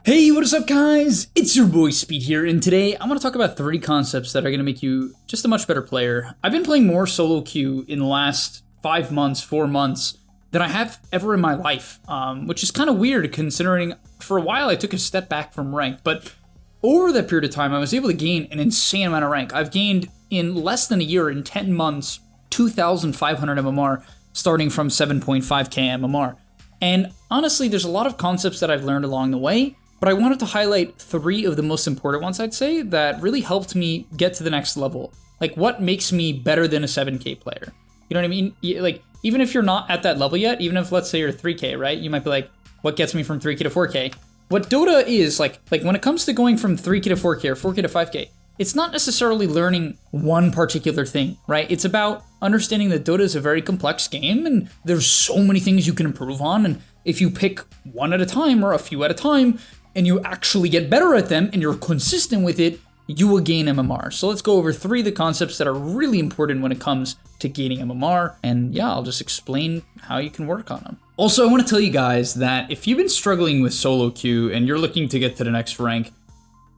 Hey, what is up guys? It's your boy Speed here, and today I'm going to talk about 3 concepts that are going to make you just a much better player. I've been playing more solo queue in the last 5 months, 4 months than I have ever in my life, which is kind of weird considering for a while I took a step back from rank, but over that period of time I was able to gain an insane amount of rank. I've gained in less than a year, in 10 months, 2,500 MMR, starting from 7.5k MMR. And honestly, there's a lot of concepts that I've learned along the way, but I wanted to highlight 3 of the most important ones, I'd say, that really helped me get to the next level. Like, what makes me better than a 7k player? You know what I mean? Like, even if you're not at that level yet, even if, let's say, you're 3k, right? You might be like, what gets me from 3k to 4k? What Dota is, like when it comes to going from 3k to 4k or 4k to 5k, it's not necessarily learning one particular thing, right? It's about understanding that Dota is a very complex game, and there's so many things you can improve on, and if you pick one at a time or a few at a time, and you actually get better at them, and you're consistent with it, you will gain MMR. So let's go over 3 of the concepts that are really important when it comes to gaining MMR, and yeah, I'll just explain how you can work on them. Also, I want to tell you guys that if you've been struggling with solo queue and you're looking to get to the next rank,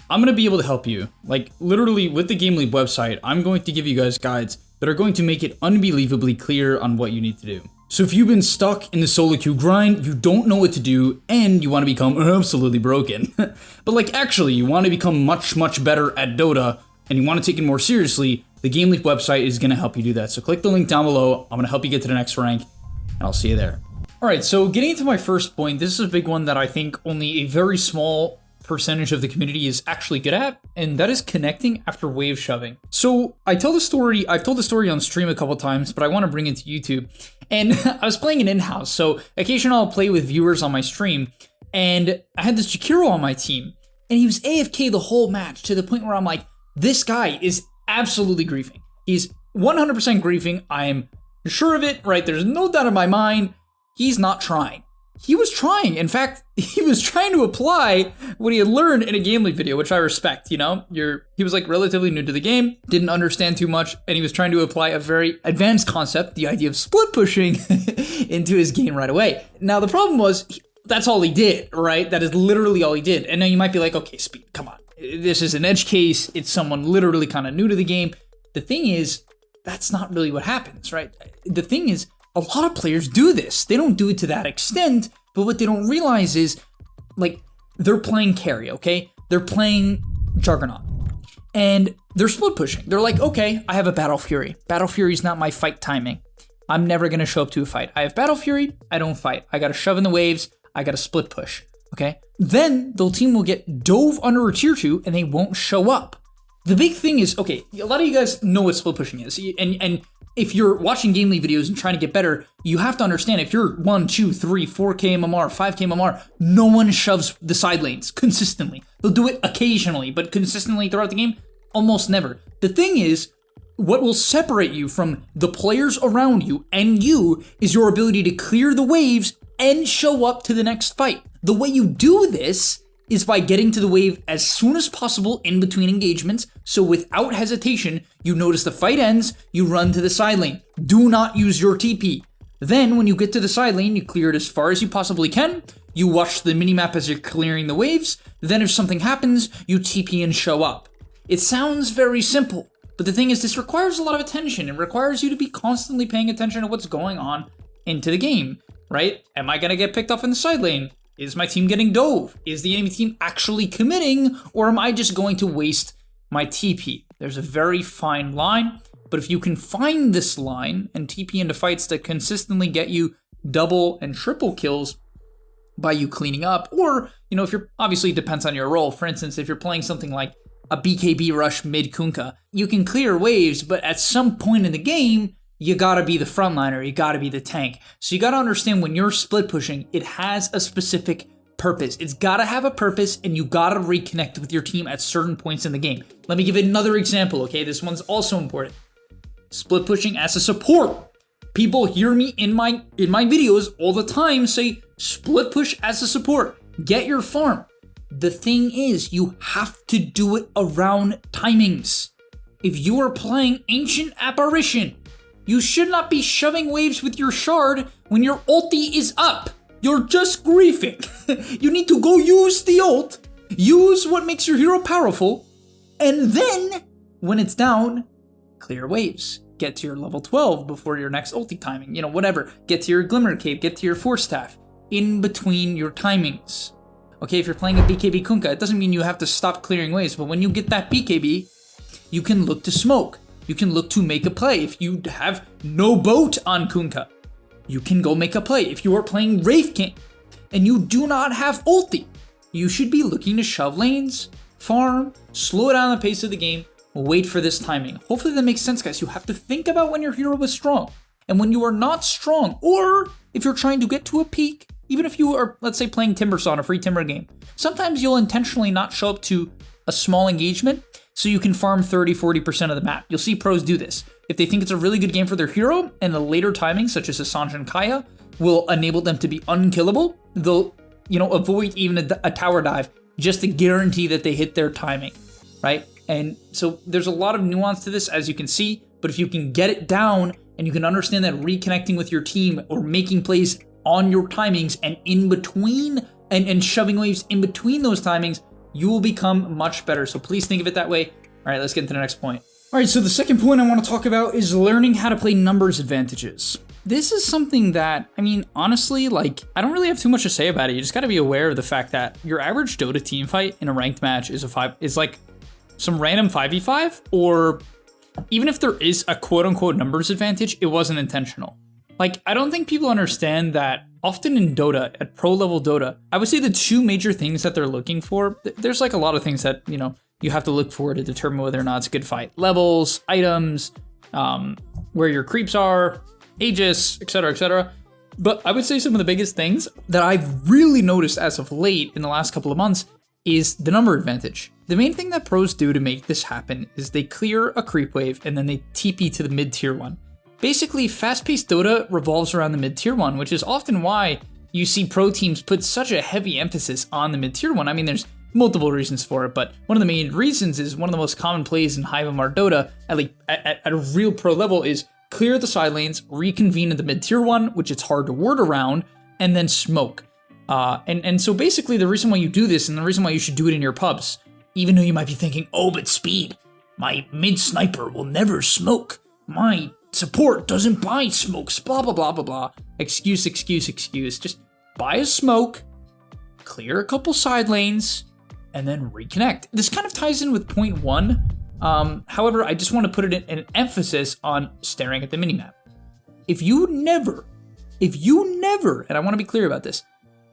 I'm going to be able to help you. Like, literally, with the GameLeap website, I'm going to give you guys guides that are going to make it unbelievably clear on what you need to do. So if you've been stuck in the solo queue grind, you don't know what to do, and you want to become absolutely broken, but like actually you want to become much better at Dota, and you want to take it more seriously, the GameLeap website is going to help you do that. So click the link down below, I'm going to help you get to the next rank, and I'll see you there. Alright, so getting into my first point, this is a big one that I think only a very small percentage of the community is actually good at, and that is connecting after wave shoving. So I've told the story on stream a couple times, but I want to bring it to YouTube. And I was playing an in-house, so occasionally I'll play with viewers on my stream, and I had this Jakiro on my team, and he was AFK the whole match to the point where I'm like, this guy is absolutely griefing. He's 100% griefing. I am sure of it, right? There's no doubt in my mind. He's not trying. He was trying. In fact, he was trying to apply what he had learned in a GameLeap video, which I respect, you know? He was like relatively new to the game, didn't understand too much, and he was trying to apply a very advanced concept, the idea of split pushing, into his game right away. Now, the problem was, that's all he did, right? That is literally all he did. And now you might be like, okay, Speed, come on. This is an edge case. It's someone literally kind of new to the game. The thing is, that's not really what happens, right? The thing is, a lot of players do this. They don't do it to that extent, but what they don't realize is, like, they're playing carry, okay? They're playing Juggernaut, and they're split pushing. They're like, okay, I have a Battle Fury. Battle Fury's not my fight timing. I'm never gonna show up to a fight. I have Battle Fury, I don't fight. I gotta shove in the waves, I gotta split push, okay? Then the team will get dove under a tier 2, and they won't show up. The big thing is, okay, a lot of you guys know what split pushing is, and if you're watching GameLeap videos and trying to get better, you have to understand if you're 1, 2, 3, 4k MMR, 5k MMR, no one shoves the side lanes consistently. They'll do it occasionally, but consistently throughout the game, almost never. The thing is, what will separate you from the players around you and you is your ability to clear the waves and show up to the next fight. The way you do this is by getting to the wave as soon as possible in between engagements, so without hesitation, you notice the fight ends, you run to the side lane. Do not use your TP. Then, when you get to the side lane, you clear it as far as you possibly can, you watch the minimap as you're clearing the waves, then if something happens, you TP and show up. It sounds very simple, but the thing is, this requires a lot of attention. It requires you to be constantly paying attention to what's going on into the game, right? Am I gonna get picked off in the side lane? Is my team getting dove? Is the enemy team actually committing, or am I just going to waste my TP? There's a very fine line, but if you can find this line and TP into fights that consistently get you double and triple kills by you cleaning up, or, you know, if you're, obviously it depends on your role. For instance, if you're playing something like a BKB rush mid Kunkka, you can clear waves, but at some point in the game, you gotta be the frontliner, you gotta be the tank. So you gotta understand when you're split pushing, it has a specific purpose. It's gotta have a purpose, and you gotta reconnect with your team at certain points in the game. Let me give another example, okay? This one's also important. Split pushing as a support. People hear me in my videos all the time say, split push as a support. Get your farm. The thing is, you have to do it around timings. If you are playing Ancient Apparition, you should not be shoving waves with your shard when your ulti is up. You're just griefing. You need to go use the ult, use what makes your hero powerful, and then, when it's down, clear waves. Get to your level 12 before your next ulti timing, you know, whatever. Get to your Glimmer Cape, get to your Force Staff, in between your timings. Okay, if you're playing a BKB Kunkka, it doesn't mean you have to stop clearing waves, but when you get that BKB, you can look to smoke. You can look to make a play. If you have no boat on Kunkka, you can go make a play. If you are playing Wraith King and you do not have ulti, you should be looking to shove lanes, farm, slow down the pace of the game, wait for this timing. Hopefully that makes sense, guys. You have to think about when your hero is strong and when you are not strong, or if you're trying to get to a peak, even if you are, let's say, playing Timbersaw, a free Timber game, sometimes you'll intentionally not show up to a small engagement so you can farm 30-40% of the map. You'll see pros do this. If they think it's a really good game for their hero and the later timings, such as Assange and Kaya, will enable them to be unkillable, they'll, avoid even a tower dive just to guarantee that they hit their timing, right? And so there's a lot of nuance to this, as you can see, but if you can get it down and you can understand that reconnecting with your team or making plays on your timings and in between and shoving waves in between those timings, you will become much better. So please think of it that way. All right, let's get into the next point. All right, so the second point I want to talk about is learning how to play numbers advantages. This is something that, honestly, I don't really have too much to say about it. You just got to be aware of the fact that your average Dota team fight in a ranked match is like some random 5v5, or even if there is a quote-unquote numbers advantage, it wasn't intentional. I don't think people understand that often in Dota, at pro level Dota, I would say the two major things that they're looking for, there's a lot of things that, you have to look for to determine whether or not it's a good fight. Levels, items, where your creeps are, Aegis, etc., etc. But I would say some of the biggest things that I've really noticed as of late in the last couple of months is the number advantage. The main thing that pros do to make this happen is they clear a creep wave and then they TP to the mid-tier one. Basically, fast-paced Dota revolves around the mid-tier one, which is often why you see pro teams put such a heavy emphasis on the mid-tier one. There's multiple reasons for it, but one of the main reasons is one of the most common plays in high MMR Dota, at a real pro level, is clear the side lanes, reconvene in the mid-tier one, which it's hard to ward around, and then smoke. And so basically the reason why you do this, and the reason why you should do it in your pubs, even though you might be thinking, oh, but speed, my mid-sniper will never smoke, my support doesn't buy smokes, blah, blah, blah, blah, blah. Excuse. Just buy a smoke, clear a couple side lanes, and then reconnect. This kind of ties in with point one. However, I just want to put it in an emphasis on staring at the minimap. If you never, and I want to be clear about this,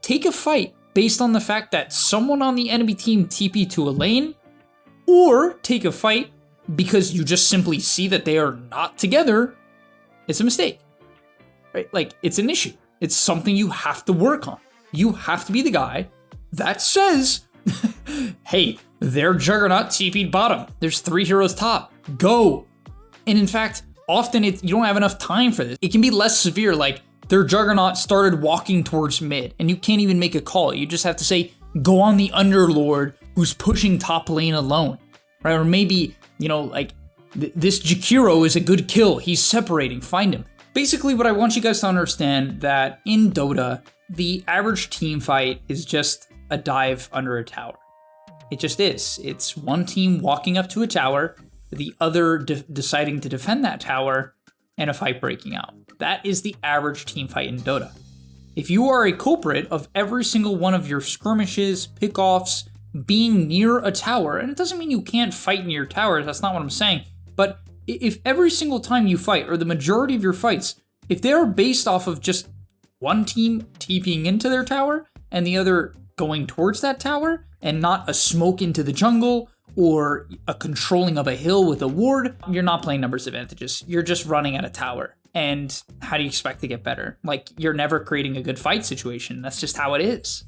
take a fight based on the fact that someone on the enemy team TP to a lane, or take a fight because you just simply see that they are not together, it's a mistake, right? It's an issue. It's something you have to work on. You have to be the guy that says, hey, their Juggernaut TP'd bottom. There's 3 heroes top. Go. And in fact, often you don't have enough time for this. It can be less severe, like their Juggernaut started walking towards mid and you can't even make a call. You just have to say, go on the Underlord who's pushing top lane alone, right? Or maybe, this Jakiro is a good kill. He's separating, find him. Basically, what I want you guys to understand that in Dota, the average team fight is just a dive under a tower. It just is. It's one team walking up to a tower, the other deciding to defend that tower, and a fight breaking out. That is the average team fight in Dota. If you are a culprit of every single one of your skirmishes, pickoffs, being near a tower, and it doesn't mean you can't fight near towers, that's not what I'm saying, but if every single time you fight, or the majority of your fights, if they're based off of just one team TPing into their tower and the other going towards that tower, and not a smoke into the jungle or a controlling of a hill with a ward, you're not playing numbers advantages. You're just running at a tower. And how do you expect to get better? You're never creating a good fight situation. That's just how it is.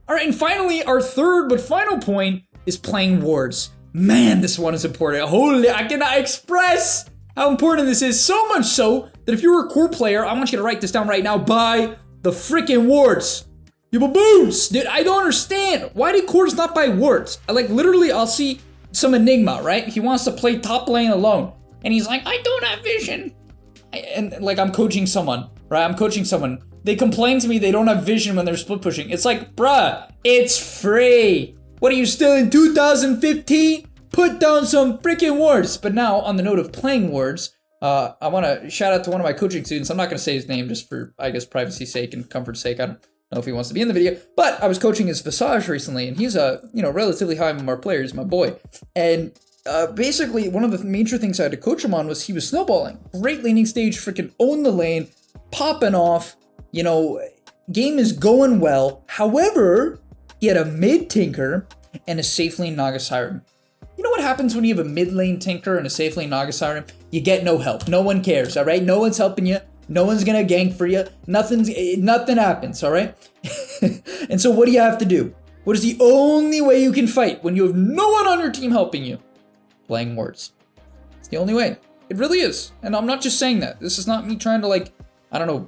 All right, and finally, our third but final point is playing wards. Man, this one is important. Holy, I cannot express how important this is. So much so that if you're a core player, I want you to write this down right now. Buy the freaking wards. You baboons! Dude, I don't understand. Why do cores not buy wards? Literally, I'll see some Enigma, right? He wants to play top lane alone. And he's like, I don't have vision. I'm coaching someone, right? I'm coaching someone they complain to me they don't have vision when they're split pushing. It's like, bruh, it's free. What are you, still in 2015? Put down some freaking wards. But now, on the note of playing wards, I want to shout out to one of my coaching students. I'm not going to say his name just for, I guess, privacy's sake and comfort's sake. I don't know if he wants to be in the video, but I was coaching his Visage recently, and he's a, relatively high MMR player. He's my boy. And basically, one of the major things I had to coach him on was he was snowballing. Great laning stage, freaking own the lane, popping off, game is going well. However, he had a mid Tinker and a safe lane Naga Siren. You know what happens when you have a mid lane Tinker and a safe lane Naga Siren? You get no help. No one cares, all right? No one's helping you. No one's gonna gank for you. Nothing happens, all right? And so what do you have to do? What is the only way you can fight when you have no one on your team helping you? Playing wards. It's the only way. It really is. And I'm not just saying that. This is not me trying to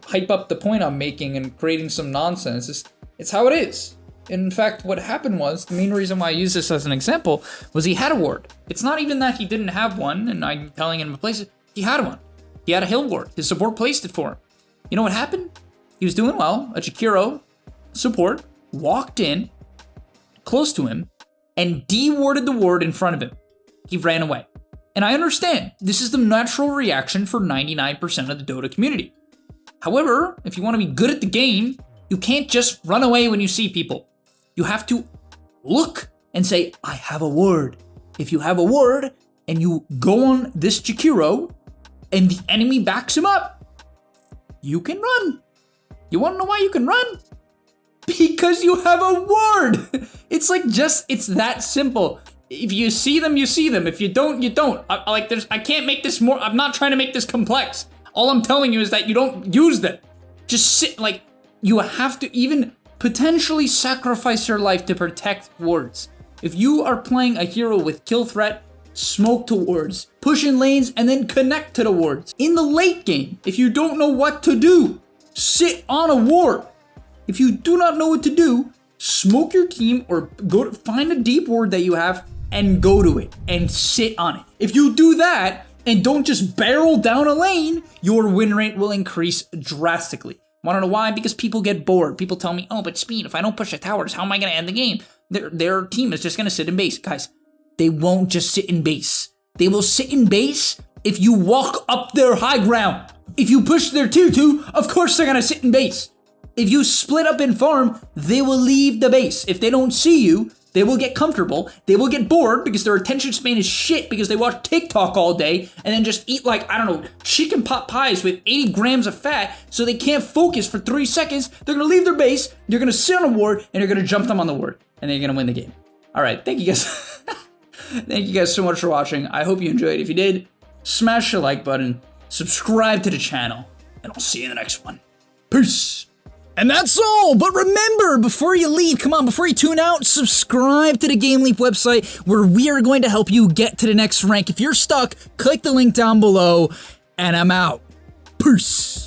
hype up the point I'm making and creating some nonsense. It's how it is. In fact, what happened was, the main reason why I use this as an example was he had a ward. It's not even that he didn't have one and I'm telling him to place it. He had one. He had a hill ward. His support placed it for him. You know what happened? He was doing well. A Jakiro support walked in close to him and de-warded the ward in front of him. He ran away. And I understand. This is the natural reaction for 99% of the Dota community. However, if you want to be good at the game, you can't just run away when you see people. You have to look and say, I have a ward. If you have a ward and you go on this Jakiro and the enemy backs him up, you can run. You want to know why you can run? Because you have a ward. It's that simple. If you see them, you see them. If you don't, you don't. I can't make this more, I'm not trying to make this complex. All I'm telling you is that you don't use them. Just sit, you have to even potentially sacrifice your life to protect wards. If you are playing a hero with kill threat, smoke to wards, push in lanes, and then connect to the wards. In the late game, if you don't know what to do, sit on a ward. If you do not know what to do, smoke your team or go to find a deep ward that you have and go to it and sit on it. If you do that and don't just barrel down a lane, your win rate will increase drastically. Want to know why? Because people get bored. People tell me, oh, but Speed, if I don't push the towers, how am I going to end the game? Their team is just going to sit in base. Guys, they won't just sit in base. They will sit in base if you walk up their high ground. If you push their tier 2, of course they're going to sit in base. If you split up and farm, they will leave the base. If they don't see you, they will get comfortable. They will get bored because their attention span is shit because they watch TikTok all day and then just eat chicken pot pies with 80 grams of fat so they can't focus for 3 seconds. They're going to leave their base, they're going to sit on a ward, and you're going to jump them on the ward. And they're going to win the game. All right, thank you guys. Thank you guys so much for watching. I hope you enjoyed. If you did, smash the like button, subscribe to the channel, and I'll see you in the next one. Peace. And that's all, but remember, before you leave, before you tune out, subscribe to the GameLeap website where we are going to help you get to the next rank. If you're stuck, click the link down below, and I'm out. Peace.